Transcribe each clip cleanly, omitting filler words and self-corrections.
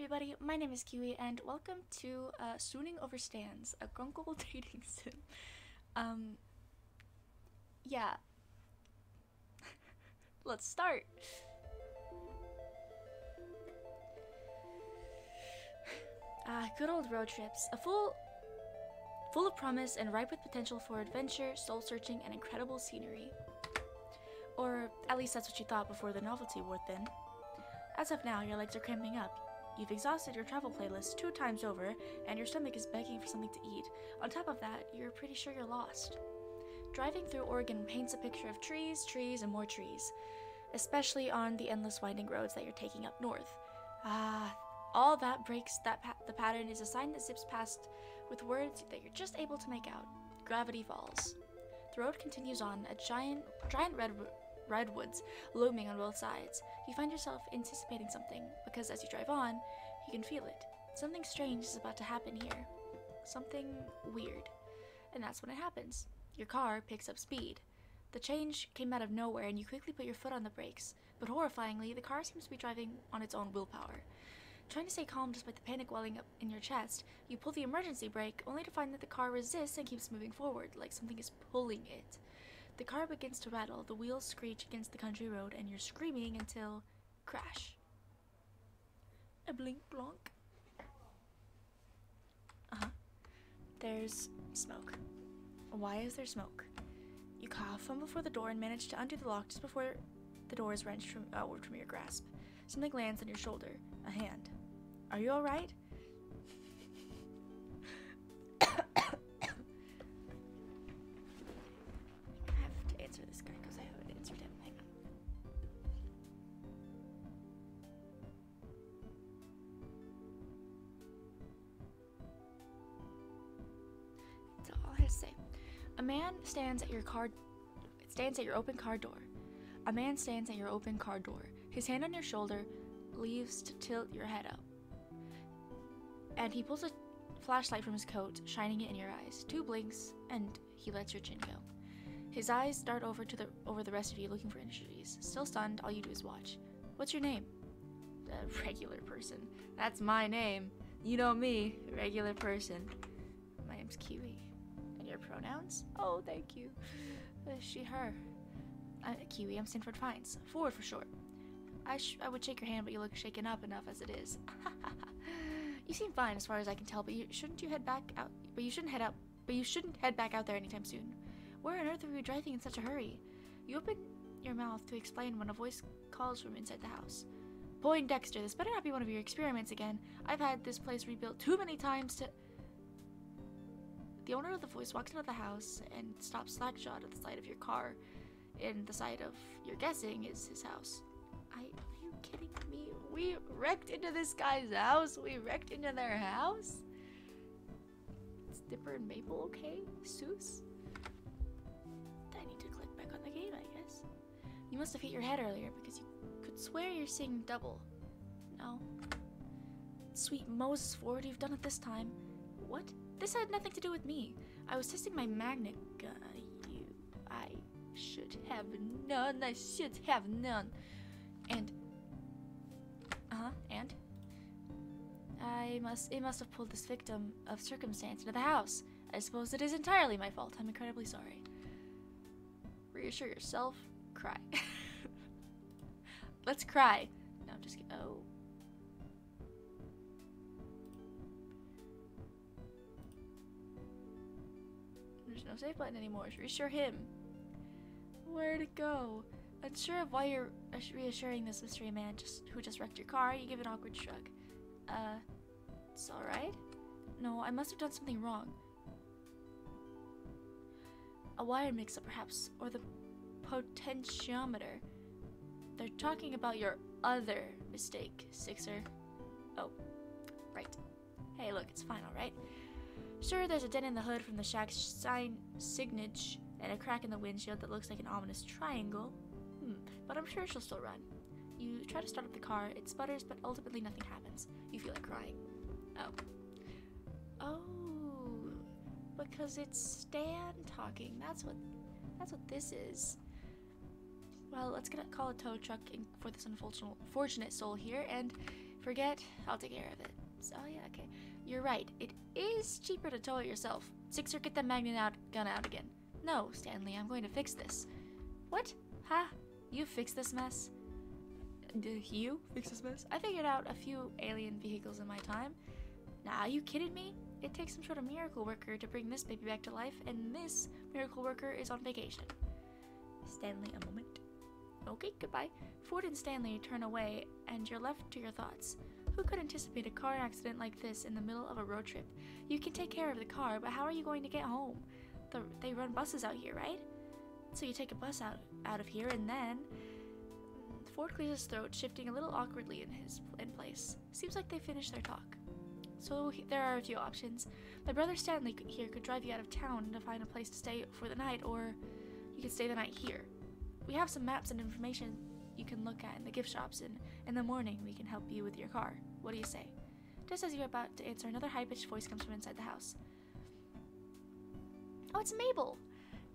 everybody, my name is Kiwi, and welcome to Swooning Over Stands, a Grunkle dating sim. Yeah. Let's start. Good old road trips. Full of promise and ripe with potential for adventure, soul-searching, and incredible scenery. Or at least that's what you thought before the novelty wore thin. As of now, your legs are cramping up. You've exhausted your travel playlist 2 times over, and your stomach is begging for something to eat. On top of that, you're pretty sure you're lost. Driving through Oregon paints a picture of trees, trees, and more trees, especially on the endless winding roads that you're taking up north. All that breaks the pattern is a sign that zips past with words that you're just able to make out. Gravity Falls. The road continues on, a giant redwoods looming on both sides. You find yourself anticipating something, because as you drive on, you can feel it. Something strange is about to happen here. Something weird. And that's when it happens. Your car picks up speed. The change came out of nowhere and you quickly put your foot on the brakes, but horrifyingly, the car seems to be driving on its own willpower. Trying to stay calm despite the panic welling up in your chest, you pull the emergency brake, only to find that the car resists and keeps moving forward, like something is pulling it. The car begins to rattle, the wheels screech against the country road, and you're screaming until crash. A blink blonk. There's smoke. Why is there smoke? You cough, fumble for the door, and manage to undo the lock just before the door is wrenched outward from your grasp. Something lands on your shoulder. A hand. Are you alright? I have to answer this guy because I haven't answered him. Hang on. That's all I have to say. A man stands at your open car door. A man stands at your open car door. His hand on your shoulder leaves to tilt your head up. And he pulls a flashlight from his coat, shining it in your eyes. 2 blinks, and he lets your chin go. His eyes dart over the rest of you, looking for injuries. Still stunned, all you do is watch. What's your name? Regular person. That's my name. You know me, regular person. My name's Kiwi. And your pronouns? Oh, thank you. She, her. Kiwi, I'm Stanford Fines. Forward for short. I would shake your hand, but you look shaken up enough as it is. You seem fine as far as I can tell, but you shouldn't head back out there anytime soon. Where on earth are you driving in such a hurry? You open your mouth to explain when a voice calls from inside the house. Poindexter, this better not be one of your experiments again. I've had this place rebuilt too many times to... The owner of the voice walks into the house and stops slack-jawed at the sight of your car, and the sight of, you're guessing, is his house. Are you kidding me? We wrecked into this guy's house? We wrecked into their house? It's Dipper and Maple, okay? Seuss? I need to click back on the game, I guess. You must have hit your head earlier because you could swear you're seeing double. No. Sweet Moses Ford, you've done it this time. What? This had nothing to do with me. I was testing my magnet gun. I should have none. I should have none. And it must have pulled this victim of circumstance into the house. I suppose it is entirely my fault. I'm incredibly sorry. Reassure yourself. Cry. Let's cry. No, I'm just kidding. Oh. There's no save button anymore. Reassure him. Where'd it go? Unsure of why you're reassuring this mystery man who just wrecked your car, you give an awkward shrug. It's alright? No, I must have done something wrong. A wire mix-up, perhaps, or the potentiometer. They're talking about your other mistake, Sixer. Oh, right. Hey, look, it's fine, alright? Sure, there's a dent in the hood from the shack's signage, and a crack in the windshield that looks like an ominous triangle. But I'm sure she'll still run. You try to start up the car, it sputters, but ultimately nothing happens. You feel like crying. Oh, because it's Stan talking. That's what this is. Well, let's call a tow truck for this unfortunate soul here, and Forget, I'll take care of it. So, yeah, okay. You're right. It is cheaper to tow it yourself. Sixer, get that gun out again. No, Stanley, I'm going to fix this. What? Ha? You fix this mess? You fix this mess? I figured out a few alien vehicles in my time. Nah, are you kidding me? It takes some sort of miracle worker to bring this baby back to life, and this miracle worker is on vacation. Stanley, a moment. Okay, goodbye. Ford and Stanley turn away, and you're left to your thoughts. Who could anticipate a car accident like this in the middle of a road trip? You can take care of the car, but how are you going to get home? They run buses out here, right? So you take a bus out of here, and then... Ford clears his throat, shifting a little awkwardly in place. Seems like they finished their talk. So there are a few options. My brother Stanley here could drive you out of town to find a place to stay for the night, or you could stay the night here. We have some maps and information you can look at in the gift shops, and in the morning we can help you with your car. What do you say? Just as you're about to answer, another high-pitched voice comes from inside the house. Oh, it's Mabel!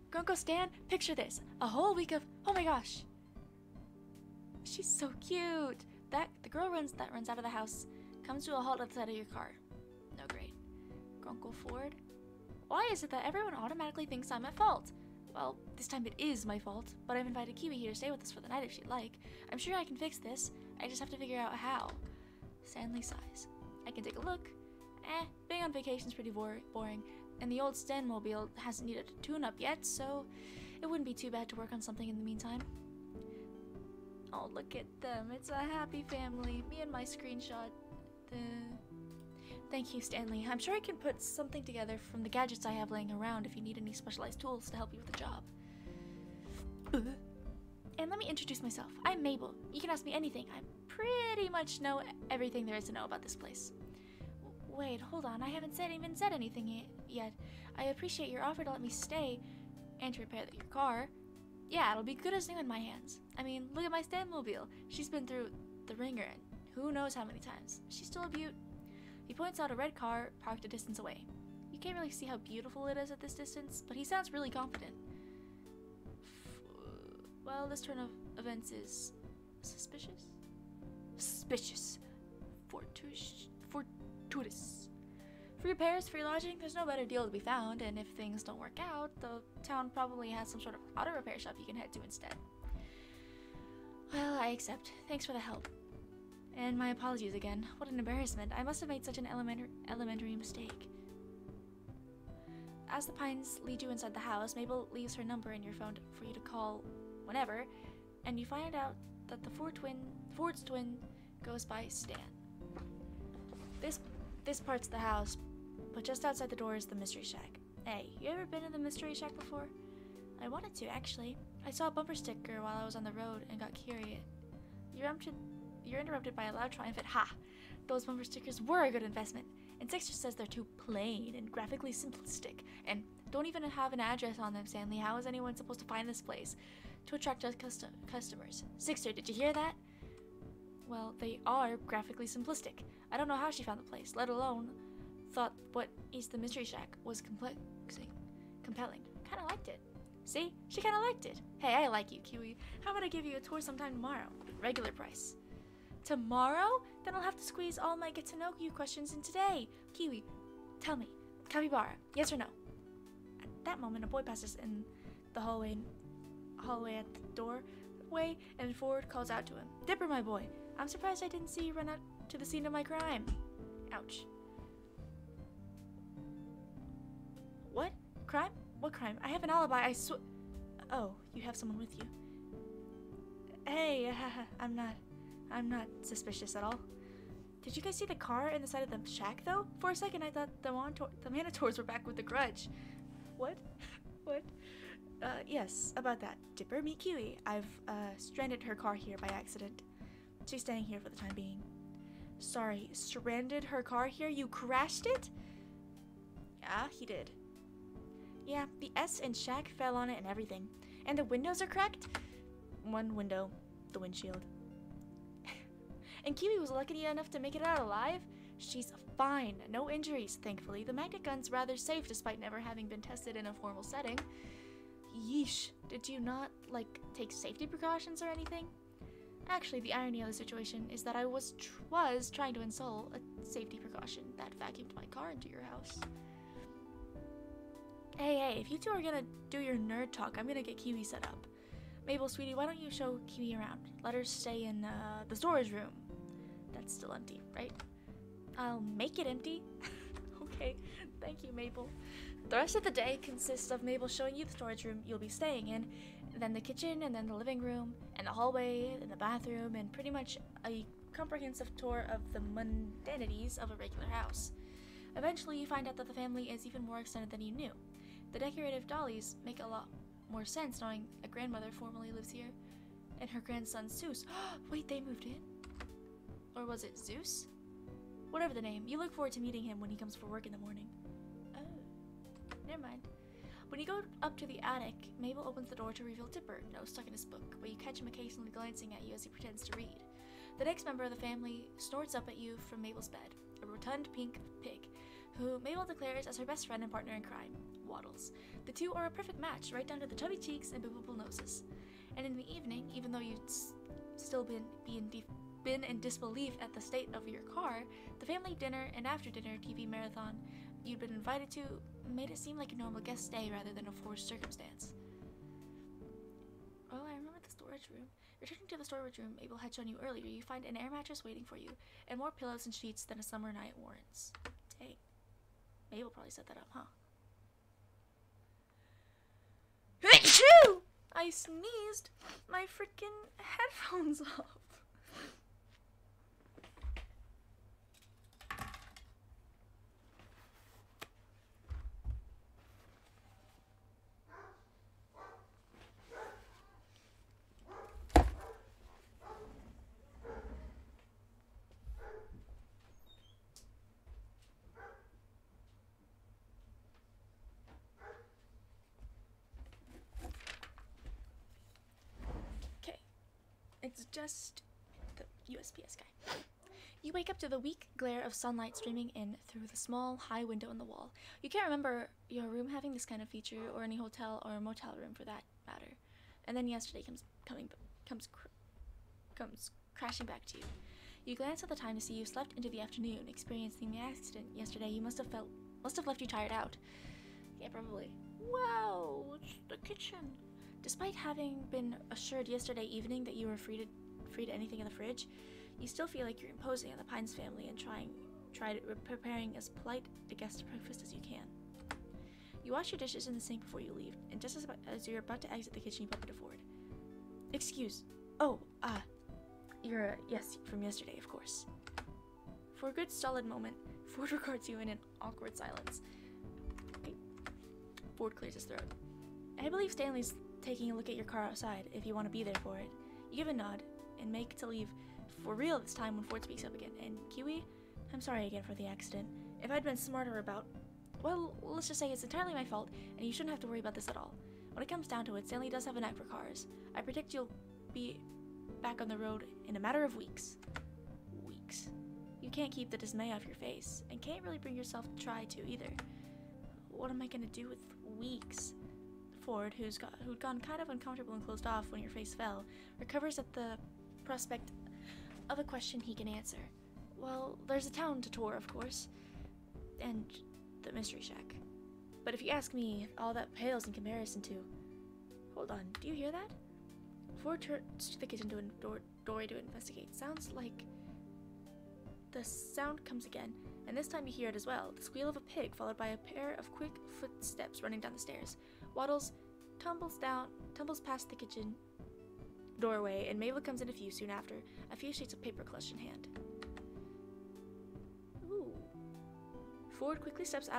Grunkle, Stan, picture this. A whole week of... Oh my gosh! She's so cute! The girl that runs out of the house comes to a halt at the side of your car. No, great. Grunkle, Ford? Why is it that everyone automatically thinks I'm at fault? Well, this time it is my fault, but I've invited Kiwi here to stay with us for the night if she'd like. I'm sure I can fix this. I just have to figure out how. Stanley sighs. I can take a look. Being on vacation's pretty boring, and the old Stanmobile hasn't needed a tune-up yet, so it wouldn't be too bad to work on something in the meantime. Oh, look at them. It's a happy family. Me and my screenshot. Thank you, Stanley. I'm sure I can put something together from the gadgets I have laying around if you need any specialized tools to help you with the job. And let me introduce myself. I'm Mabel. You can ask me anything. I pretty much know everything there is to know about this place. Wait, hold on. I haven't even said anything yet. I appreciate your offer to let me stay and to repair your car. Yeah, it'll be good as new in my hands. I mean, look at my Stanmobile. She's been through the ringer and who knows how many times. She's still a beaut. He points out a red car parked a distance away. You can't really see how beautiful it is at this distance, but he sounds really confident. Well, this turn of events is suspicious? Suspicious. Fortuitous. For repairs, free lodging, there's no better deal to be found, and if things don't work out, the town probably has some sort of auto repair shop you can head to instead. Well, I accept. Thanks for the help. And my apologies again. What an embarrassment. I must have made such an elementary mistake. As the pines lead you inside the house, Mabel leaves her number in your phone for you to call whenever, and you find out that the Ford's twin goes by Stan. This part's the house, but just outside the door is the Mystery Shack. Hey, you ever been in the Mystery Shack before? I wanted to, actually. I saw a bumper sticker while I was on the road and got curious. You're interrupted by a loud triumphant ha! Those bumper stickers were a good investment. And Sixer says they're too plain and graphically simplistic, and don't even have an address on them, Stanley. How is anyone supposed to find this place to attract us customers? Sixer, did you hear that? Well, they are graphically simplistic. I don't know how she found the place, let alone thought what is the Mystery Shack was compelling. Kinda liked it. See? She kinda liked it. Hey, I like you, Kiwi. How about I give you a tour sometime tomorrow? Regular price. Tomorrow? Then I'll have to squeeze all my get-to-know-you questions in today. Kiwi, tell me, capybara, yes or no? At that moment, a boy passes in the hallway at the doorway, and Ford calls out to him. Dipper, my boy, I'm surprised I didn't see you run out to the scene of my crime. Ouch. What? Crime? What crime? I have an alibi, I swear. Oh, you have someone with you. Hey, I'm not suspicious at all. Did you guys see the car in the side of the shack, though? For a second, I thought the Manitors were back with the grudge. What? What? Yes, about that. Dipper, meet Kiwi. I've, stranded her car here by accident. She's staying here for the time being. Sorry, stranded her car here? You crashed it? Yeah, he did. Yeah, the S in shack fell on it and everything. And the windows are cracked? One window, the windshield. And Kiwi was lucky enough to make it out alive? She's fine, no injuries, thankfully. The magnet gun's rather safe despite never having been tested in a formal setting. Yeesh, did you not, like, take safety precautions or anything? Actually, the irony of the situation is that I was trying to install a safety precaution that vacuumed my car into your house. Hey, if you two are gonna do your nerd talk, I'm gonna get Kiwi set up. Mabel, sweetie, why don't you show Kiwi around? Let her stay in the storage room. That's still empty, right? I'll make it empty. Okay, thank you, Mabel. The rest of the day consists of Mabel showing you the storage room you'll be staying in, then the kitchen, and then the living room, and the hallway, and the bathroom, and pretty much a comprehensive tour of the mundanities of a regular house. Eventually, you find out that the family is even more extended than you knew. The decorative dollies make a lot more sense knowing a grandmother formerly lives here, and her grandson Zeus. Wait, they moved in? Or was it Zeus? Whatever the name, you look forward to meeting him when he comes for work in the morning. Oh, never mind. When you go up to the attic, Mabel opens the door to reveal Dipper, nose stuck in his book, where you catch him occasionally glancing at you as he pretends to read. The next member of the family snorts up at you from Mabel's bed, a rotund pink pig, who Mabel declares as her best friend and partner in crime, Waddles. The two are a perfect match, right down to the chubby cheeks and boopable noses. And in the evening, even though you'd still been in disbelief at the state of your car, the family dinner and after-dinner TV marathon you'd been invited to made it seem like a normal guest stay rather than a forced circumstance. Oh, I remember the storage room. Returning to the storage room Mabel had shown you earlier, you find an air mattress waiting for you, and more pillows and sheets than a summer night warrants. Dang. Mabel probably set that up, huh? Achoo! I sneezed my freaking headphones off. It's just the USPS guy. You wake up to the weak glare of sunlight streaming in through the small, high window in the wall. You can't remember your room having this kind of feature, or any hotel or motel room for that matter. And then yesterday comes crashing back to you. You glance at the time to see you slept into the afternoon, experiencing the accident yesterday. You must have left you tired out. Yeah, probably. Wow, it's the kitchen. Despite having been assured yesterday evening that you were free to anything in the fridge, you still feel like you're imposing on the Pines family and preparing as polite a guest breakfast as you can. You wash your dishes in the sink before you leave, and just as you're about to exit the kitchen, you bump into Ford. Excuse. Oh, yes, from yesterday, of course. For a good solid moment, Ford regards you in an awkward silence. Ford clears his throat. I believe Stanley's taking a look at your car outside, if you want to be there for it. You give a nod, and make to leave for real this time when Ford speaks up again. And Kiwi, I'm sorry again for the accident. If I'd been smarter about... Well, let's just say it's entirely my fault, and you shouldn't have to worry about this at all. When it comes down to it, Stanley does have a knack for cars. I predict you'll be back on the road in a matter of weeks. Weeks. You can't keep the dismay off your face, and can't really bring yourself to try to either. What am I gonna do with weeks? Ford, who'd gone kind of uncomfortable and closed off when your face fell, recovers at the prospect of a question he can answer. Well, there's a town to tour, of course, and the Mystery Shack. But if you ask me, all that pales in comparison to... Hold on, do you hear that? Ford turns to the kitchen doorway to investigate. Sounds like... The sound comes again, and this time you hear it as well. The squeal of a pig, followed by a pair of quick footsteps running down the stairs. Waddles tumbles past the kitchen doorway, and Mabel comes in soon after, a few sheets of paper clutched in hand. Ooh. Ford quickly steps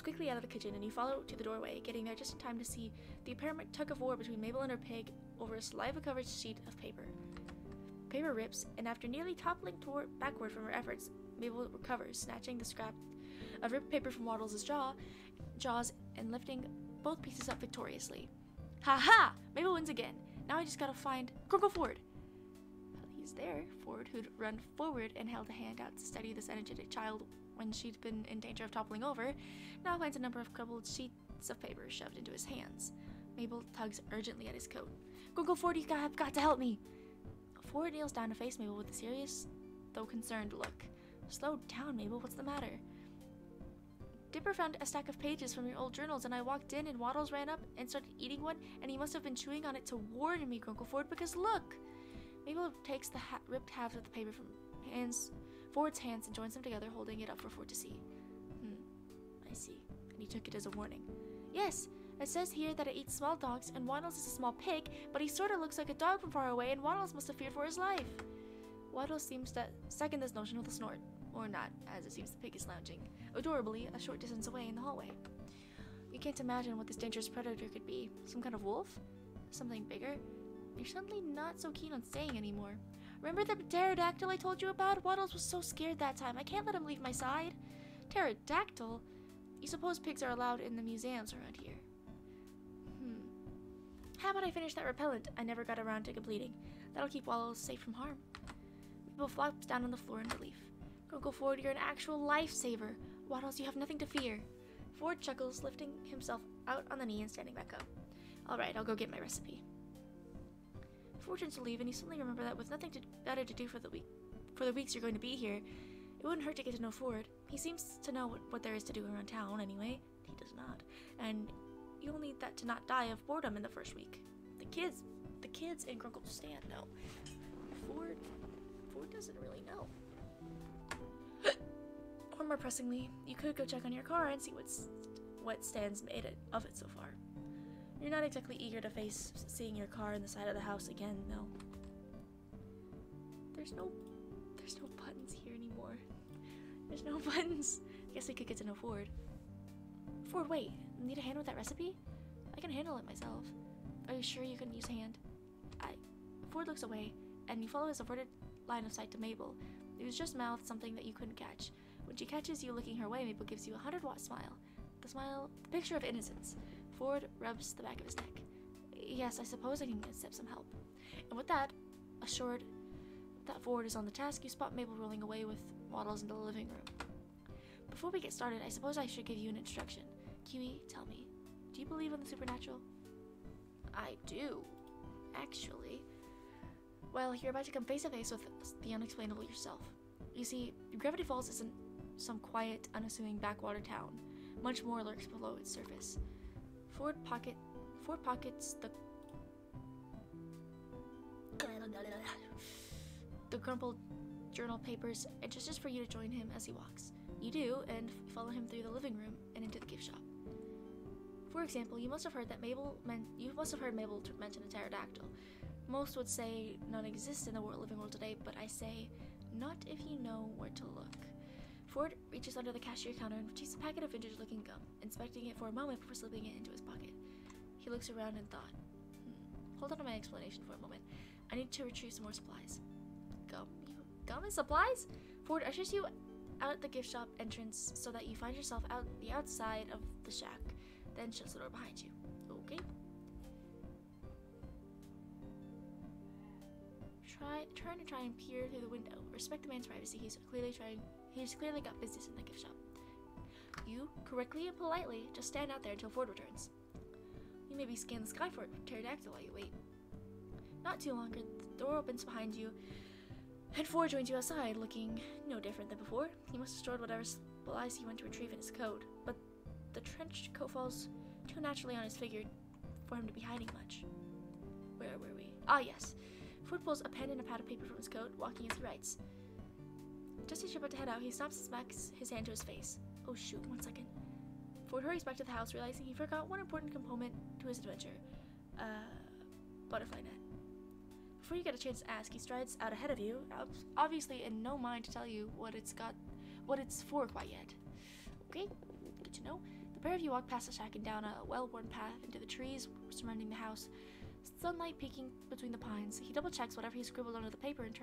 quickly out of the kitchen, and you follow to the doorway, getting there just in time to see the apparent tug of war between Mabel and her pig over a saliva-covered sheet of paper. Paper rips, and after nearly toppling backward from her efforts, Mabel recovers, snatching the scrap of ripped paper from Waddles' jaws and lifting both pieces up victoriously. Ha ha! Mabel wins again. Now I just gotta find Grunkle Ford. He's there. Ford, who'd run forward and held a hand out to steady this energetic child when she'd been in danger of toppling over, now finds a number of crumpled sheets of paper shoved into his hands. Mabel tugs urgently at his coat. Grunkle Ford, you've got to help me! Ford kneels down to face Mabel with a serious, though concerned look. Slow down, Mabel, what's the matter? Dipper found a stack of pages from your old journals, and I walked in, and Waddles ran up and started eating one, and he must have been chewing on it to warn me, Grunkle Ford, because look! Mabel takes the ripped halves of the paper from Ford's hands and joins them together, holding it up for Ford to see. I see. And he took it as a warning. Yes, it says here that it eats small dogs, and Waddles is a small pig, but he sort of looks like a dog from far away, and Waddles must have feared for his life. Waddles seems to second this notion with a snort. Or not, as it seems the pig is lounging, adorably, a short distance away in the hallway. You can't imagine what this dangerous predator could be. Some kind of wolf? Something bigger? You're suddenly not so keen on staying anymore. Remember the pterodactyl I told you about? Waddles was so scared that time. I can't let him leave my side. Pterodactyl? You suppose pigs are allowed in the museums around here? How about I finish that repellent I never got around to completing? That'll keep Waddles safe from harm. Mabel flops down on the floor in relief. Grunkle Ford, you're an actual lifesaver. Waddles, you have nothing to fear. Ford chuckles, lifting himself out on the knee and standing back up. Alright, I'll go get my recipe. Ford turns to leave, and you suddenly remember that with nothing better to do for the weeks you're going to be here, it wouldn't hurt to get to know Ford. He seems to know what there is to do around town, anyway. He does not. And you'll need that to not die of boredom in the first week. The kids in Grunkle's stand know. Ford doesn't really know. Or more pressingly, you could go check on your car and see what Stan's made of it so far. You're not exactly eager to face seeing your car in the side of the house again, though. There's no buttons here anymore. There's no buttons. I guess we could get to know Ford. Ford, wait. Need a hand with that recipe? I can handle it myself. Are you sure you couldn't use a hand? Ford looks away, and you follow his averted line of sight to Mabel, who's just mouthed something that you couldn't catch. When she catches you looking her way, Mabel gives you a 100-watt smile. The picture of innocence. Ford rubs the back of his neck. Yes, I suppose I can accept some help. And with that, assured that Ford is on the task, you spot Mabel rolling away with Waddles into the living room. Before we get started, I suppose I should give you an introduction. Kiwi, tell me, do you believe in the supernatural? I do, actually. Well, you're about to come face to face with the unexplainable yourself. You see, Gravity Falls isn't some quiet, unassuming backwater town. Much more lurks below its surface. Ford pockets the crumpled journal papers and gestures for you to join him as he walks. You do, and follow him through the living room and into the gift shop. For example, you must have heard Mabel mention a pterodactyl. Most would say none exist in the living world today, but I say, not if you know where to look. Ford reaches under the cashier counter and retrieves a packet of vintage-looking gum, inspecting it for a moment before slipping it into his pocket. He looks around and thought, hold on to my explanation for a moment. I need to retrieve some more supplies. Gum and supplies? Ford ushers you out the gift shop entrance so that you find yourself the outside of the shack, then shuts the door behind you. Okay. Try and peer through the window. Respect the man's privacy. He's clearly got business in the gift shop. You, correctly and politely, just stand out there until Ford returns. You maybe scan the sky for a pterodactyl while you wait. Not too long, the door opens behind you, and Ford joins you outside, looking no different than before. He must have stored whatever supplies he went to retrieve in his coat, but the trench coat falls too naturally on his figure for him to be hiding much. Where were we? Ah, yes. Ford pulls a pen and a pad of paper from his coat, walking as he writes. Just as you're about to head out, he stops and smacks his hand to his face. Oh shoot, 1 second. Ford hurries back to the house, realizing he forgot one important component to his adventure. Butterfly net. Before you get a chance to ask, he strides out ahead of you, obviously in no mind to tell you what it's for quite yet. Okay, good to know. The pair of you walk past the shack and down a well-worn path into the trees surrounding the house, sunlight peeking between the pines. He double-checks whatever he scribbled onto the paper and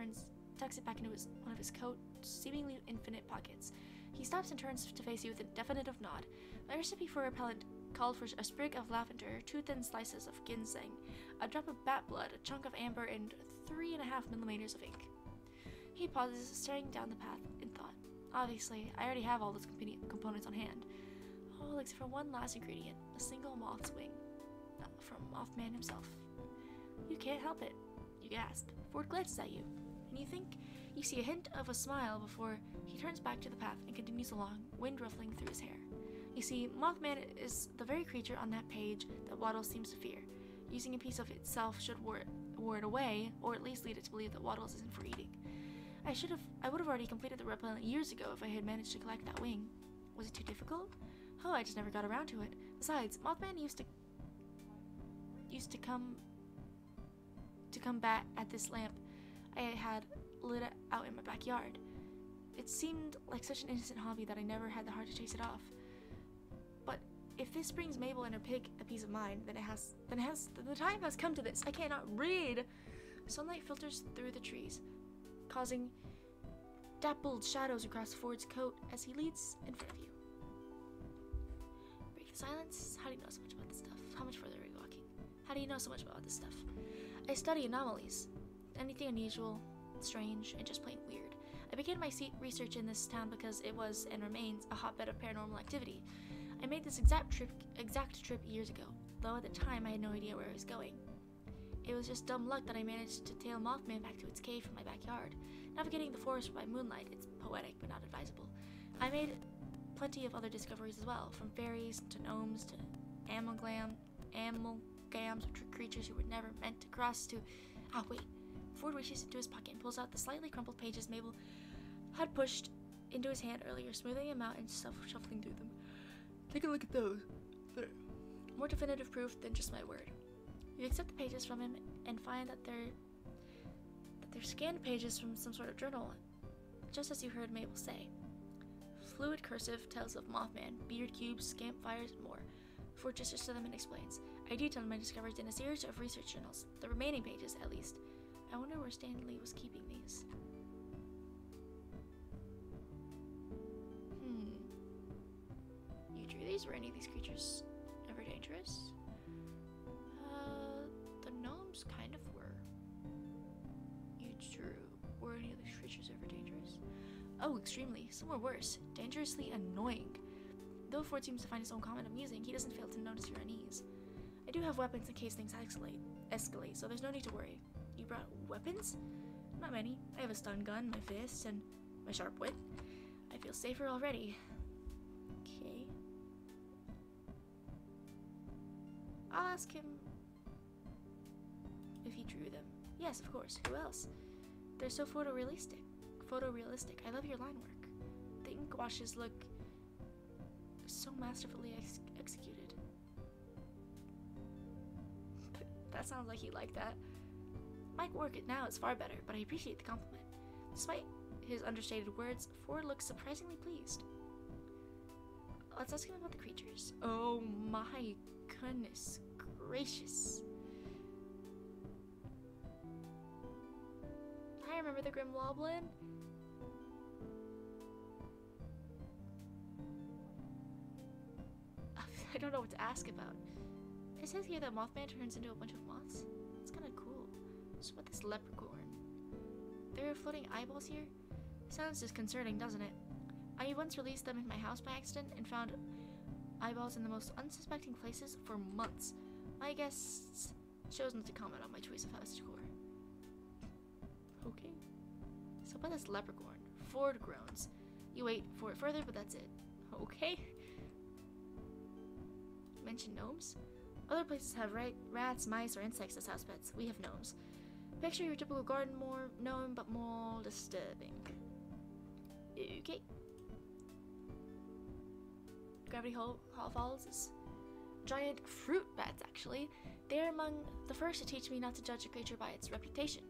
tucks it back into one of his coat's seemingly infinite pockets. He stops and turns to face you with a definitive nod. My recipe for repellent called for a sprig of lavender, 2 thin slices of ginseng, a drop of bat blood, a chunk of amber, and 3.5 millimeters of ink. He pauses, staring down the path in thought. Obviously, I already have all those components on hand. All except for one last ingredient, a single moth's wing. From MOTHMAN himself. You can't help it. You gasp. Ford glances at you, and you think you see a hint of a smile before he turns back to the path and continues along, wind ruffling through his hair. You see, Mothman is the very creature on that page that Waddles seems to fear. Using a piece of itself should ward it away, or at least lead it to believe that Waddles isn't for eating. I would have already completed the repellent years ago if I had managed to collect that wing. Was it too difficult? Oh, I just never got around to it. Besides, Mothman used to come bat at this lamp I had lit out in my backyard. It seemed like such an innocent hobby that I never had the heart to chase it off. But if this brings Mabel and her pig a peace of mind, then the time has come to this. I cannot read. Sunlight filters through the trees, causing dappled shadows across Ford's coat as he leads in front of you. Break the silence. How do you know so much about this stuff? How much further are you walking? How do you know so much about this stuff? I study anomalies. Anything unusual, strange, and just plain weird. I began my research in this town because it was, and remains, a hotbed of paranormal activity. I made this exact trip years ago, though at the time I had no idea where I was going. It was just dumb luck that I managed to tail Mothman back to its cave from my backyard. Navigating the forest by moonlight, it's poetic but not advisable. I made plenty of other discoveries as well, from fairies to gnomes to amalgams of creatures who were never meant to cross to... Ah, wait. Ford reaches into his pocket and pulls out the slightly crumpled pages Mabel had pushed into his hand earlier, smoothing them out and shuffling through them. Take a look at those. There. More definitive proof than just my word. You accept the pages from him and find that they're scanned pages from some sort of journal, just as you heard Mabel say. Fluid cursive tells of Mothman, beard cubes, campfires, and more. Ford gestures to them and explains. I detailed my discoveries in a series of research journals, the remaining pages at least. I wonder where Stanley was keeping these. You drew these? Were any of these creatures ever dangerous? The gnomes kind of were. You drew. Were any of these creatures ever dangerous? Oh, extremely. Some were worse. Dangerously annoying. Though Ford seems to find his own comment amusing, he doesn't fail to notice your unease. I do have weapons in case things escalate, so there's no need to worry. You brought weapons? Not many. I have a stun gun, my fists, and my sharp wit. I feel safer already. Okay. I'll ask him if he drew them. Yes, of course. Who else? They're so photorealistic. I love your line work. The ink washes look so masterfully executed. That sounds like he liked that. Might work it now, it's far better, but I appreciate the compliment. Despite his understated words, Ford looks surprisingly pleased. Let's ask him about the creatures. Oh my goodness gracious. I remember the Grim Woblin. I don't know what to ask about. It says here that Mothman turns into a bunch of moths. It's kind of cool. So what this leprechaun? There are floating eyeballs here? Sounds disconcerting, doesn't it? I once released them in my house by accident and found eyeballs in the most unsuspecting places for months. My guest chose not to comment on my choice of house decor. Okay. So about this leprechaun? Ford groans. You wait for it further, but that's it. Okay. Mention gnomes? Other places have rats, mice, or insects as house pets. We have gnomes. Picture your typical garden gnome, but more disturbing. Okay. Gravity Hall Falls is giant fruit bats, actually. They're among the first to teach me not to judge a creature by its reputation.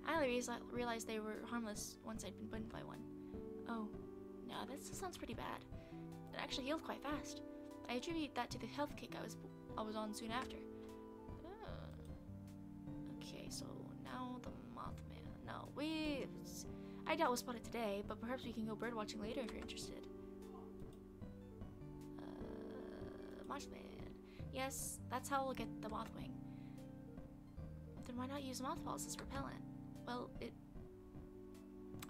I only realized they were harmless once I'd been bitten by one. Oh, no, this sounds pretty bad. It actually healed quite fast. I attribute that to the health kick I was on soon after. Okay, so now the Mothman. No, I doubt we'll spot it today, but perhaps we can go birdwatching later if you're interested. Mothman. Yes, that's how we'll get the Mothwing. Then why not use mothballs as repellent? Well,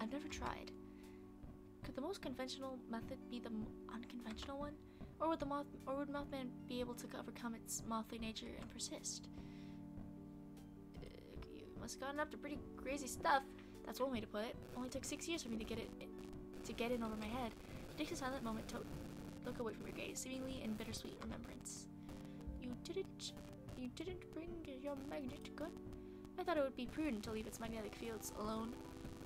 I've never tried. Could the most conventional method be the unconventional one? Or would Mothman be able to overcome its mothly nature and persist? You must have gotten up to pretty crazy stuff. That's one way to put it. Only took 6 years for me to get in over my head. It takes a silent moment to look away from your gaze, seemingly in bittersweet remembrance. You didn't bring your magnetic gun? I thought it would be prudent to leave its magnetic fields alone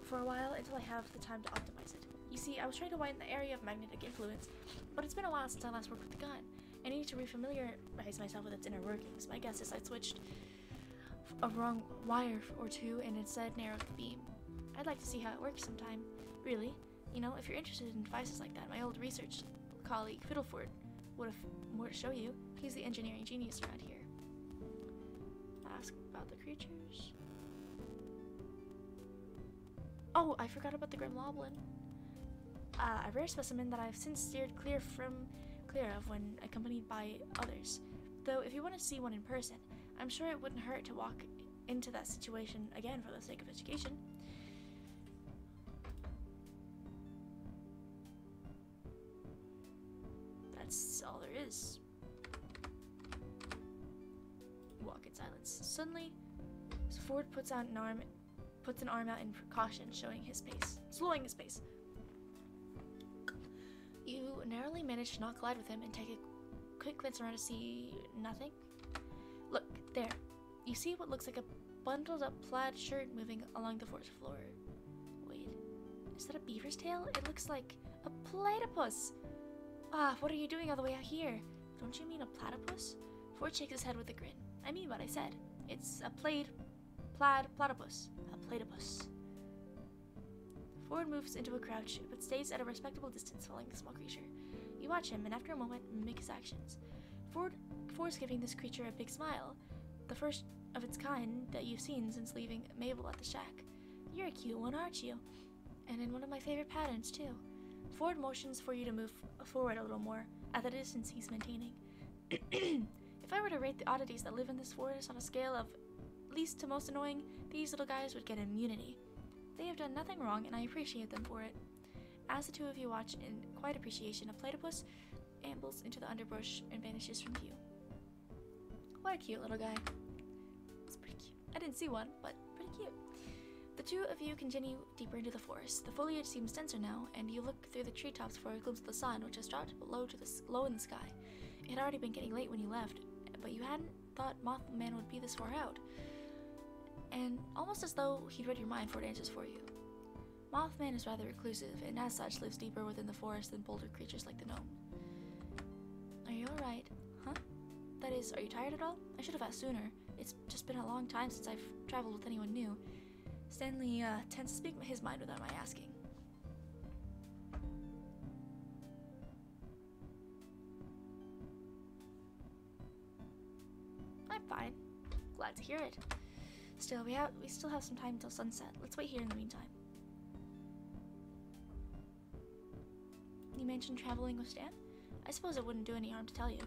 for a while until I have the time to optimize it. You see, I was trying to widen the area of magnetic influence, but it's been a while since I last worked with the gun. I need to refamiliarize myself with its inner workings. My guess is I switched a wrong wire or two and instead narrowed the beam. I'd like to see how it works sometime. Really, you know, if you're interested in devices like that, my old research colleague Fiddleford would have more to show you. He's the engineering genius around here. Ask about the creatures. Oh, I forgot about the Grim Loblin. A rare specimen that I've since steered clear of when accompanied by others. Though if you want to see one in person, I'm sure it wouldn't hurt to walk into that situation again for the sake of education. That's all there is. Walk in silence. Suddenly, Ford puts an arm out in precaution, slowing his pace. You narrowly manage to not collide with him and take a quick glance around to see nothing. Look, there. You see what looks like a bundled up plaid shirt moving along the forest floor. Wait, is that a beaver's tail? It looks like a platypus. Ah, what are you doing all the way out here? Don't you mean a platypus? Ford shakes his head with a grin. I mean what I said. It's a plaid platypus. A platypus. Ford moves into a crouch, but stays at a respectable distance following the small creature. You watch him, and after a moment, mimic his actions. Ford's giving this creature a big smile, the first of its kind that you've seen since leaving Mabel at the shack. You're a cute one, aren't you? And in one of my favorite patterns, too. Ford motions for you to move forward a little more, at the distance he's maintaining. If I were to rate the oddities that live in this forest on a scale of least to most annoying, these little guys would get immunity. They have done nothing wrong, and I appreciate them for it. As the two of you watch in quiet appreciation, a platypus ambles into the underbrush and vanishes from view. What a cute little guy. It's pretty cute. I didn't see one, but pretty cute. The two of you continue deeper into the forest. The foliage seems denser now, and you look through the treetops for a glimpse of the sun, which has dropped low in the sky. It had already been getting late when you left, but you hadn't thought Mothman would be this far out. And almost as though he'd read your mind, Ford answers for you. Mothman is rather reclusive, and as such lives deeper within the forest than bolder creatures like the gnome. Are you alright? Huh? That is, are you tired at all? I should have asked sooner. It's just been a long time since I've traveled with anyone new. Stanley tends to speak his mind without my asking. I'm fine. Glad to hear it. Still, we still have some time till sunset. Let's wait here in the meantime. You mentioned traveling with Stan? I suppose it wouldn't do any harm to tell you.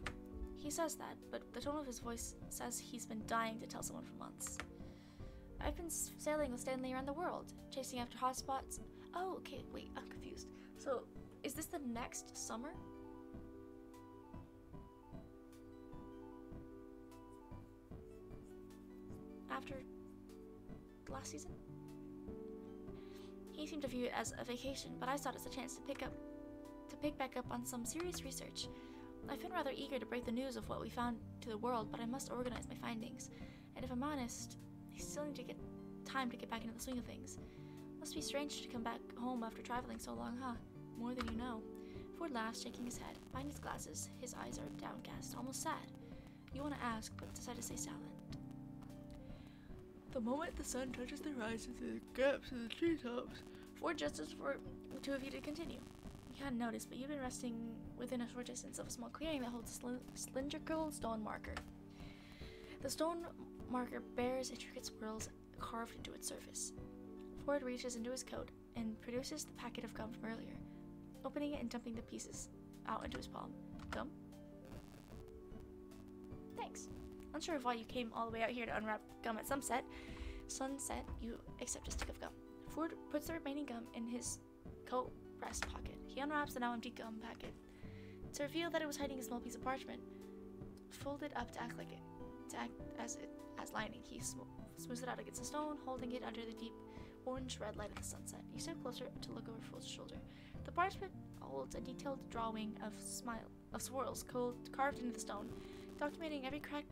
He says that, but the tone of his voice says he's been dying to tell someone for months. I've been sailing with Stanley around the world, chasing after hotspots. Oh, okay, wait, I'm confused. So, is this the next summer? After last season? He seemed to view it as a vacation, but I saw it as a chance to pick back up on some serious research. I've been rather eager to break the news of what we found to the world, but I must organize my findings. And if I'm honest, I still need to get time to get back into the swing of things. Must be strange to come back home after traveling so long, huh? More than you know. Ford laughs, shaking his head. Behind his glasses, his eyes are downcast, almost sad. You want to ask, but decide to stay silent. The moment the sun touches the horizon through the gaps of the treetops, Ford gestures for the two of you to continue. You hadn't noticed, but you've been resting within a short distance of a small clearing that holds a cylindrical stone marker. The stone marker bears intricate swirls carved into its surface. Ford reaches into his coat and produces the packet of gum from earlier, opening it and dumping the pieces out into his palm. Gum? Thanks. Unsure of why you came all the way out here to unwrap gum at sunset, you accept a stick of gum. Ford puts the remaining gum in his coat breast pocket. He unwraps the now empty gum packet to reveal that it was hiding a small piece of parchment, folded up to act as lining. He smooths it out against the stone, holding it under the deep orange-red light of the sunset. You step closer to look over Ford's shoulder. The parchment holds a detailed drawing of swirls carved into the stone, documenting every crack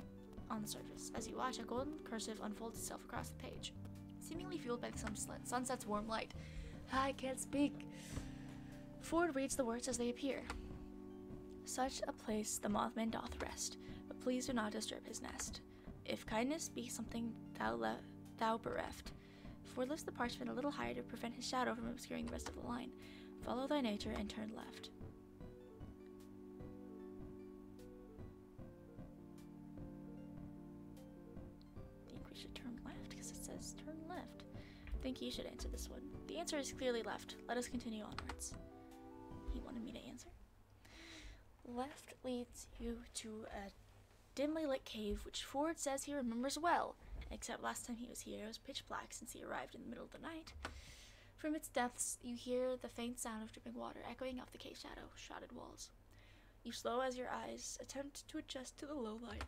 on the surface. As you watch, a golden cursive unfolds itself across the page, seemingly fueled by the sunset's warm light. I can't speak. Ford reads the words as they appear. Such a place the Mothman doth rest, but please do not disturb his nest. If kindness be something thou bereft. Ford lifts the parchment a little higher to prevent his shadow from obscuring the rest of the line. Follow thy nature and turn left. I think we should turn left because it says turn left. I think he should answer this one. The answer is clearly left. Let us continue onwards. He wanted me to answer. Left leads you to a dimly lit cave, which Ford says he remembers well, except last time he was here it was pitch black since he arrived in the middle of the night. From its depths, you hear the faint sound of dripping water echoing off the cave shrouded walls. You slow as your eyes attempt to adjust to the low light.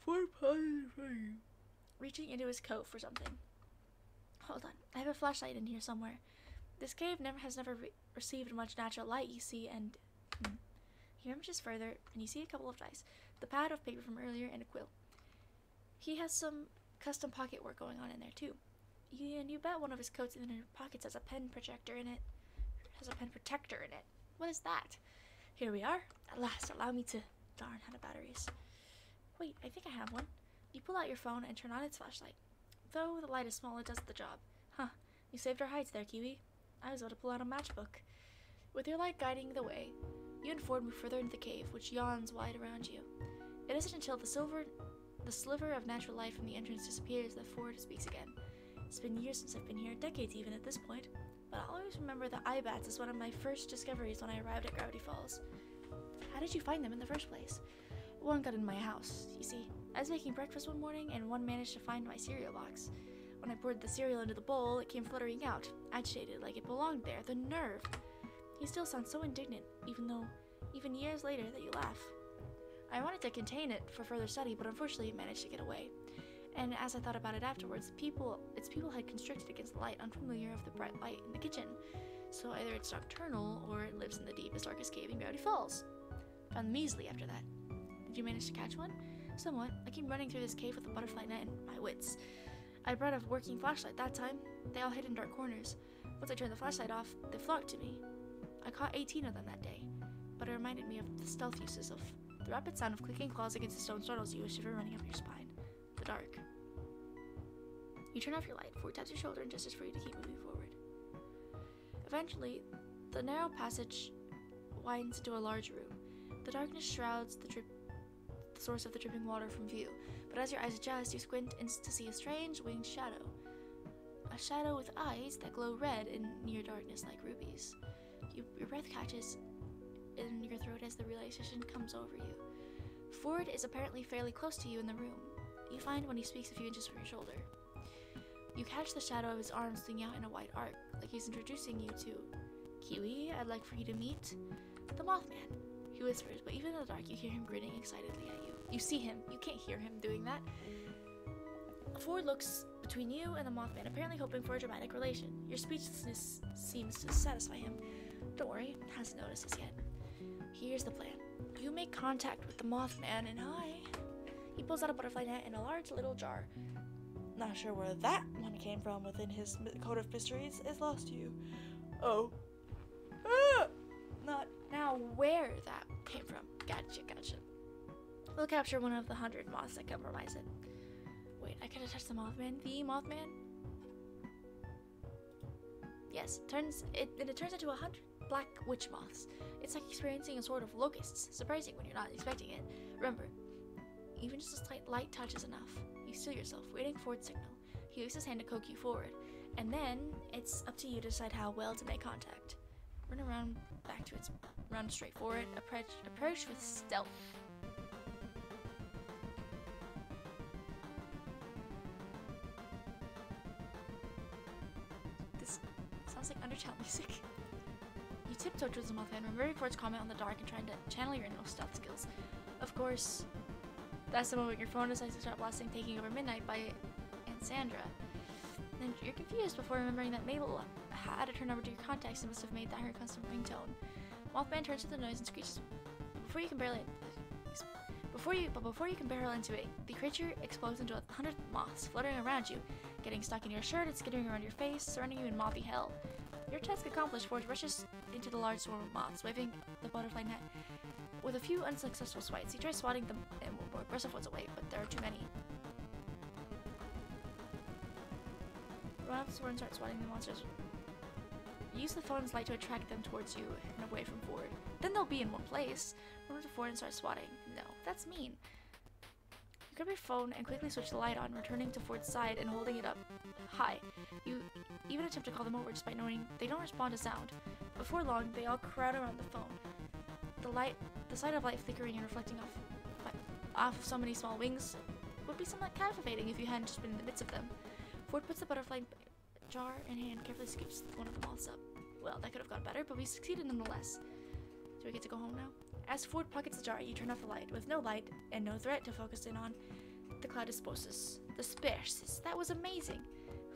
Ford pauses in front of you, reaching into his coat for something. Hold on, I have a flashlight in here somewhere. This cave has never received much natural light, you see, and he rummages further, and you see a couple of dice, the pad of paper from earlier, and a quill. He has some custom pocket work going on in there too. And you bet one of his coats in inner pockets has a pen protector in it. What is that? Here we are. At last, allow me to... Darn, out of batteries. Wait, I think I have one. You pull out your phone and turn on its flashlight. Though the light is small, it does the job. Huh, you saved our hides there, Kiwi. I was about to pull out a matchbook. With your light guiding the way, you and Ford move further into the cave, which yawns wide around you. It isn't until the sliver of natural light from the entrance disappears that Ford speaks again. It's been years since I've been here, decades even at this point, but I'll always remember the eye bats as one of my first discoveries when I arrived at Gravity Falls. How did you find them in the first place? One got in my house, you see. I was making breakfast one morning, and one managed to find my cereal box. When I poured the cereal into the bowl, it came fluttering out, agitated like it belonged there. The nerve! He still sounds so indignant, even years later, that you laugh. I wanted to contain it for further study, but unfortunately it managed to get away. And as I thought about it afterwards, its people had constricted against the light, unfamiliar of the bright light in the kitchen. So either it's nocturnal, or it lives in the deepest, darkest cave in Gravity Falls. Found them easily after that. Did you manage to catch one? Somewhat. I came running through this cave with a butterfly net and my wits. I brought a working flashlight that time. They all hid in dark corners. Once I turned the flashlight off, they flocked to me. I caught 18 of them that day, but it reminded me of the stealth uses of... The rapid sound of clicking claws against the stone startles you, a shiver running up your spine. The dark. You turn off your light. Ford taps your shoulder and gestures for you to keep moving forward. Eventually, the narrow passage widens into a large room. The darkness shrouds the source of the dripping water from view, but as your eyes adjust, you squint to see a strange winged shadow. A shadow with eyes that glow red in near darkness like rubies. Your breath catches in your throat as the realization comes over you. Ford is apparently fairly close to you in the room. You find when he speaks a few inches from your shoulder. You catch the shadow of his arms swinging out in a wide arc, like he's introducing you to... Kiwi, I'd like for you to meet the Mothman. He whispers, but even in the dark you hear him grinning excitedly at you. You see him. You can't hear him doing that. Ford looks between you and the Mothman, apparently hoping for a dramatic relation. Your speechlessness seems to satisfy him. Don't worry, hasn't noticed us yet. Here's the plan. You make contact with the Mothman and He pulls out a butterfly net and a large little jar. Not sure where that one came from within his coat of mysteries is lost to you. Oh. Ah! Not now where that came from. Gotcha. We'll capture one of the 100 moths that comprise it. Wait, I could have touched the Mothman? The Mothman? Yes, it turns into 100 black witch moths. It's like experiencing a sort of locusts, surprising when you're not expecting it. Remember, even just a slight light touch is enough. You still yourself, waiting for its signal. He wakes his hand to coax you forward, and then it's up to you to decide how well to make contact. Run straight forward, approach with stealth. This sounds like Undertale music. You tiptoe towards the Mothman, remembering Ford's comment on the dark and trying to channel your inner stealth skills. Of course, That's the moment your phone decides to start blasting Taking Over Midnight by Aunt Sandra. And you're confused before remembering that Mabel added her number to your contacts and must have made that her custom ringtone. Mothman turns to the noise and screeches. Before you can barrel into it, the creature explodes into 100 moths fluttering around you, getting stuck in your shirt and skittering around your face, surrounding you in mothy hell. Your task accomplished, Forge rushes into the large swarm of moths, waving the butterfly net. With a few unsuccessful swipes, he tries swatting them and more aggressive ones away, but there are too many. Run up the sword and start swatting the monsters. Use the phone's light to attract them towards you and away from Ford. Then they'll be in one place. Run up to Ford and start swatting. No, that's mean. You grab your phone and quickly switch the light on, returning to Ford's side and holding it up high. You even attempt to call them over despite knowing they don't respond to sound. Before long, they all crowd around the phone. The sight of light flickering and reflecting off of so many small wings would be somewhat captivating if you hadn't just been in the midst of them. Ford puts the butterfly jar in hand, carefully scoops one of the moths up. Well, that could have gone better, but we succeeded nonetheless. Do we get to go home now? As Ford pockets the jar, you turn off the light. With no light and no threat to focus in on, the cloud disposes. Disperses. That was amazing.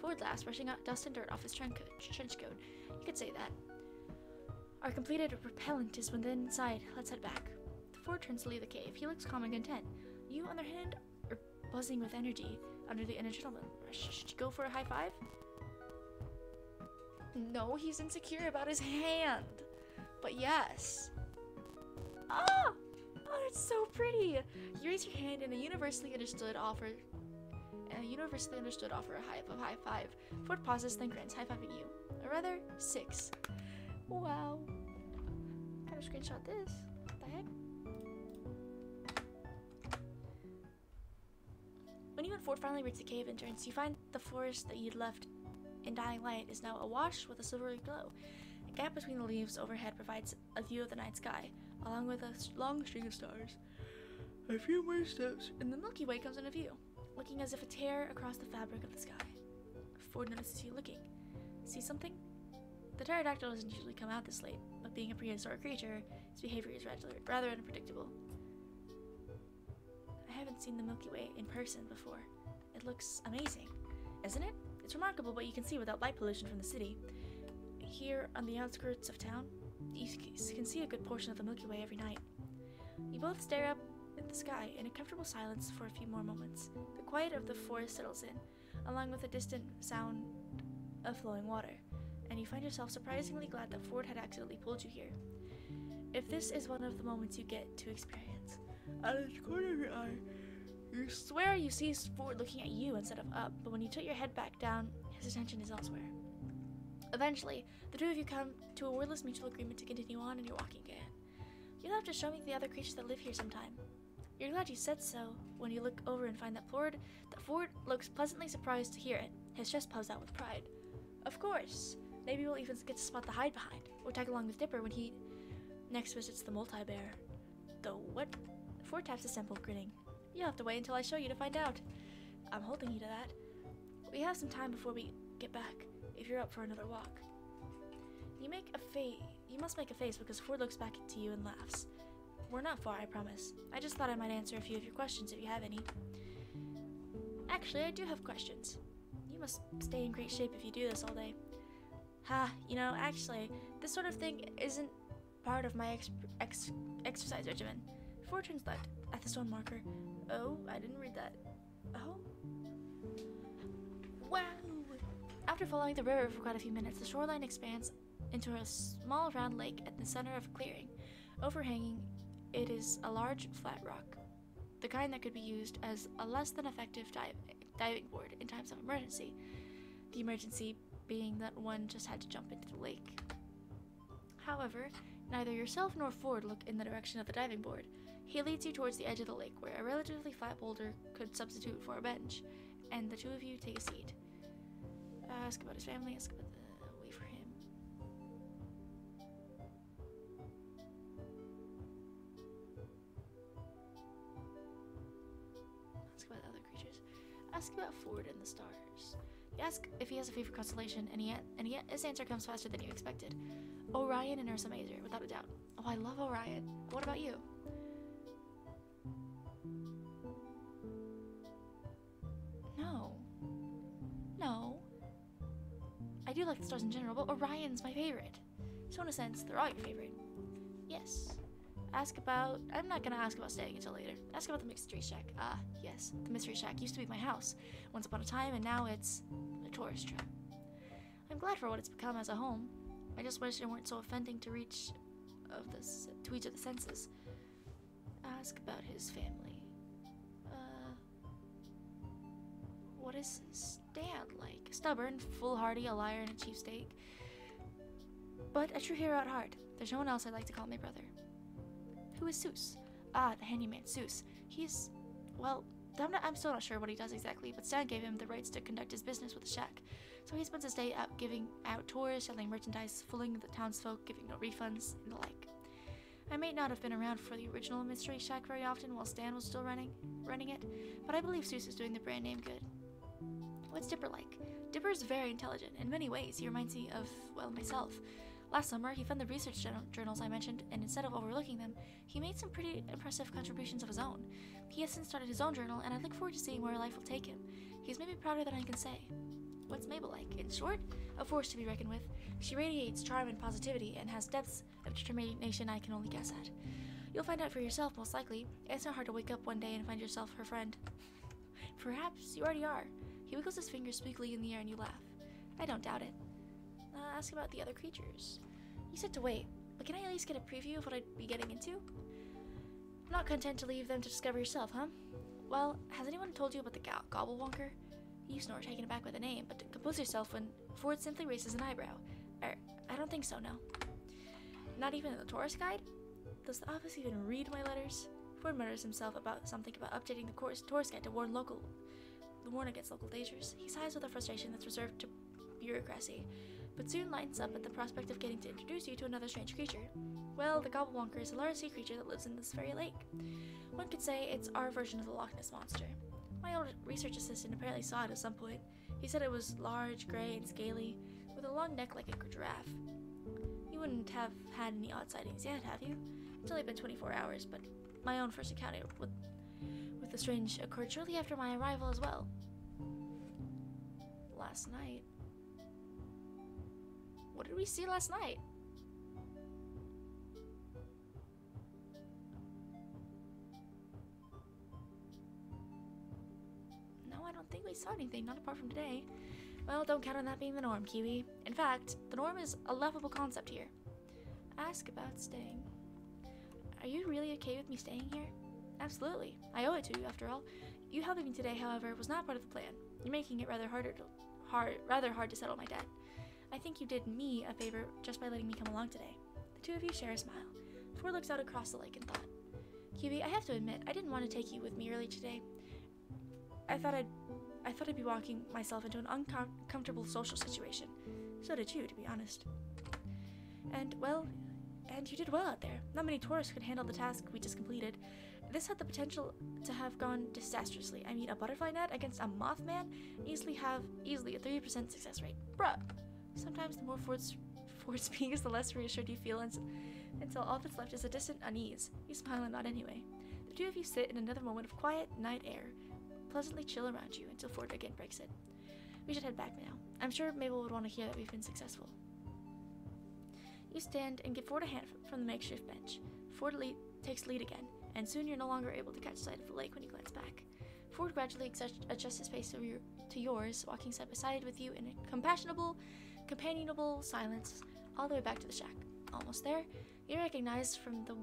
Ford laughs, brushing out dust and dirt off his trench coat. You could say that. Our completed repellent is within sight. Let's head back. Ford turns to leave the cave. He looks calm and content. You, on the other hand, are buzzing with energy under the inner gentleman. Should you go for a high five? No, he's insecure about his hand. But yes. Ah! Oh, that's so pretty. You raise your hand in a universally understood offer a high five. Ford pauses, then grins, high-fiving you. Or rather, 6. Wow. Gotta screenshot this. What the heck? When you and Ford finally reach the cave entrance, you find the forest that you'd left in dying light is now awash with a silvery glow. A gap between the leaves overhead provides a view of the night sky, along with a long string of stars. A few more steps, and the Milky Way comes into view, looking as if a tear across the fabric of the sky. Ford notices you looking. See something? The pterodactyl doesn't usually come out this late, but being a prehistoric creature, his behavior is rather unpredictable. I haven't seen the Milky Way in person before. It looks amazing, isn't it? It's remarkable what you can see without light pollution from the city. Here, on the outskirts of town, you can see a good portion of the Milky Way every night. You both stare up at the sky in a comfortable silence for a few more moments. The quiet of the forest settles in, along with the distant sound of flowing water, and you find yourself surprisingly glad that Ford had accidentally pulled you here. If this is one of the moments you get to experience, out of the corner of your eye, you swear you see Ford looking at you instead of up, but when you tilt your head back down, his attention is elsewhere. Eventually, the two of you come to a wordless mutual agreement to continue on in your walking again. You'll have to show me the other creatures that live here sometime. You're glad you said so when you look over and find that Ford looks pleasantly surprised to hear it, his chest puffs out with pride. Of course. Maybe we'll even get to spot the hide behind, or tag along with Dipper when he next visits the multi-bear. Though what? Ford taps his temple, grinning. You'll have to wait until I show you to find out. I'm holding you to that. We have some time before we get back, if you're up for another walk. You must make a face because Ford looks back to you and laughs. We're not far, I promise. I just thought I might answer a few of your questions if you have any. Actually, I do have questions. You must stay in great shape if you do this all day. Actually, this sort of thing isn't part of my exercise regimen. Ford turns left at the stone marker. Oh, I didn't read that. Oh. Wow! After following the river for quite a few minutes, the shoreline expands into a small round lake at the center of a clearing. Overhanging it is a large flat rock, the kind that could be used as a less than effective diving board in times of emergency. The emergency being that one just had to jump into the lake. However, neither yourself nor Ford look in the direction of the diving board. He leads you towards the edge of the lake, where a relatively flat boulder could substitute for a bench, and the two of you take a seat. Ask about his family, ask about the way for him. Ask about the other creatures. Ask about Ford and the stars. You ask if he has a favorite constellation, and yet his answer comes faster than you expected. Orion and Ursa Major, without a doubt. Oh, I love Orion. What about you? I do like the stars in general, but Orion's my favorite. So in a sense, they're all your favorite. Yes. Ask about... I'm not gonna ask about staying until later. Ask about the Mystery Shack. Ah, yes. The Mystery Shack used to be my house once upon a time, and now it's a tourist trap. I'm glad for what it's become as a home. I just wish it weren't so offending to each of the senses. Ask about his family. What is Stan like? Stubborn, foolhardy, a liar, and a cheapskate. But a true hero at heart. There's no one else I'd like to call my brother. Who is Seuss? Ah, the handyman, Seuss. He's... well, I'm still not sure what he does exactly, but Stan gave him the rights to conduct his business with the shack. So he spends his day out giving out tours, selling merchandise, fooling the townsfolk, giving no refunds, and the like. I may not have been around for the original Mystery Shack very often while Stan was still running it, but I believe Seuss is doing the brand name good. What's Dipper like? Dipper is very intelligent. In many ways, he reminds me of, well, myself. Last summer, he found the research journals I mentioned, and instead of overlooking them, he made some pretty impressive contributions of his own. He has since started his own journal, and I look forward to seeing where life will take him. He's maybe prouder than I can say. What's Mabel like? In short, a force to be reckoned with. She radiates charm and positivity, and has depths of determination I can only guess at. You'll find out for yourself, most likely. It's not hard to wake up one day and find yourself her friend. Perhaps you already are. He wiggles his fingers squeakily in the air and you laugh. I don't doubt it. Ask about the other creatures. You said to wait, but can I at least get a preview of what I'd be getting into? I'm not content to leave them to discover yourself, huh? Well, has anyone told you about the Gobblewonker? You snore, taken aback by the name, but compose yourself when Ford simply raises an eyebrow. I don't think so, no. Not even in the tourist guide? Does the office even read my letters? Ford mutters himself about something about updating the tourist guide to warn against local dangers. He sighs with a frustration that's reserved to bureaucracy, but soon lightens up at the prospect of getting to introduce you to another strange creature. Well, the Gobblewonker is a large sea creature that lives in this very lake. One could say it's our version of the Loch Ness Monster. My old research assistant apparently saw it at some point. He said it was large, gray, and scaly, with a long neck like a giraffe. You wouldn't have had any odd sightings yet, have you? It's only been 24 hours, but my own first encounter with the strange occurred shortly after my arrival as well. Last night. What did we see last night? No, I don't think we saw anything, not apart from today. Well, don't count on that being the norm, Kiwi. In fact, the norm is a laughable concept here. Ask about staying. Are you really okay with me staying here? Absolutely. I owe it to you, after all. You helping me today, however, was not part of the plan. You're making it rather hard to settle my debt. I think you did me a favor just by letting me come along today. The two of you share a smile. Ford looks out across the lake in thought. Kiwi, I have to admit, I didn't want to take you with me early today. I thought I'd be walking myself into an uncomfortable social situation. So did you, to be honest. And you did well out there. Not many tourists could handle the task we just completed. This had the potential to have gone disastrously. I mean, a butterfly net against a Mothman easily a 30% success rate. Bruh. Sometimes the more Ford speaks, the less reassured you feel until all that's left is a distant unease. You smile and nod anyway. The two of you sit in another moment of quiet night air, pleasantly chill around you until Ford again breaks it. We should head back now. I'm sure Mabel would want to hear that we've been successful. You stand and give Ford a hand from the makeshift bench. Ford takes lead again, and soon you're no longer able to catch sight of the lake when you glance back. Ford gradually adjusts his pace to yours, walking side by side with you in a companionable silence all the way back to the shack. Almost there, you recognize from the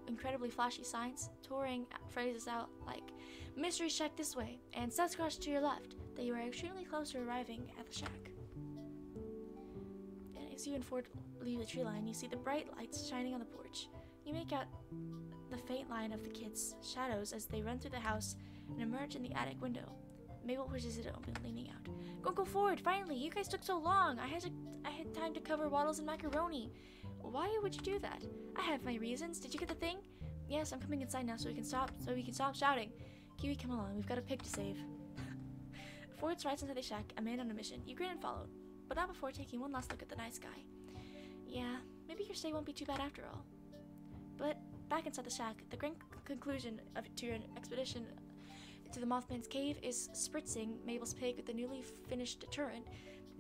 incredibly flashy signs, touring phrases out like "Mystery Shack this way" and "Sasquatch to your left," that you are extremely close to arriving at the shack. And as you and Ford leave the tree line, you see the bright lights shining on the porch. You make out the faint line of the kids' shadows as they run through the house and emerge in the attic window. Mabel pushes it open, leaning out. Grunkle, Ford, finally! You guys took so long! I had time to cover waddles and macaroni. Why would you do that? I have my reasons. Did you get the thing? Yes, I'm coming inside now so we can stop shouting. Kiwi, come along. We've got a pig to save. Ford strides into the shack, a man on a mission. You grin and follow, but not before taking one last look at the night sky. Yeah, maybe your stay won't be too bad after all. But back inside the shack, the grand conclusion to your expedition to the Mothman's cave is spritzing Mabel's pig with the newly finished deterrent.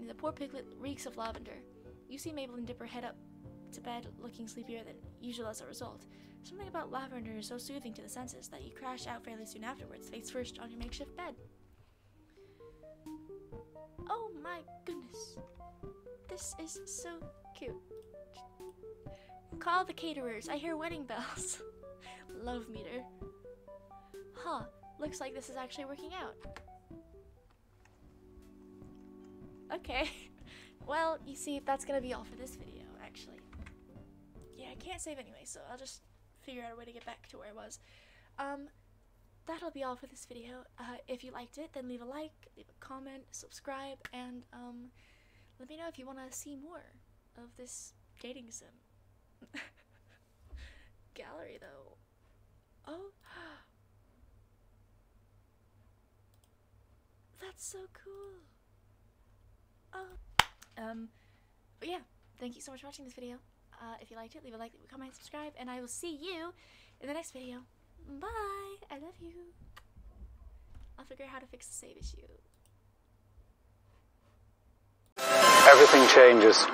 The poor piglet reeks of lavender. You see Mabel and dip her head up to bed, looking sleepier than usual as a result. Something about lavender is so soothing to the senses that you crash out fairly soon afterwards, face first on your makeshift bed. Oh my goodness. This is so cute. Call the caterers. I hear wedding bells. Love meter. Huh. Looks like this is actually working out. Okay. Well, you see, that's gonna be all for this video, actually. Yeah, I can't save anyway, so I'll just figure out a way to get back to where I was. That'll be all for this video. If you liked it, then leave a like, leave a comment, subscribe, and let me know if you want to see more of this dating sim. Gallery, though. Oh. That's so cool. Oh. But yeah, thank you so much for watching this video. If you liked it, leave a like, leave a comment, subscribe, and I will see you in the next video. Bye! I love you. I'll figure out how to fix the save issue. Everything changes.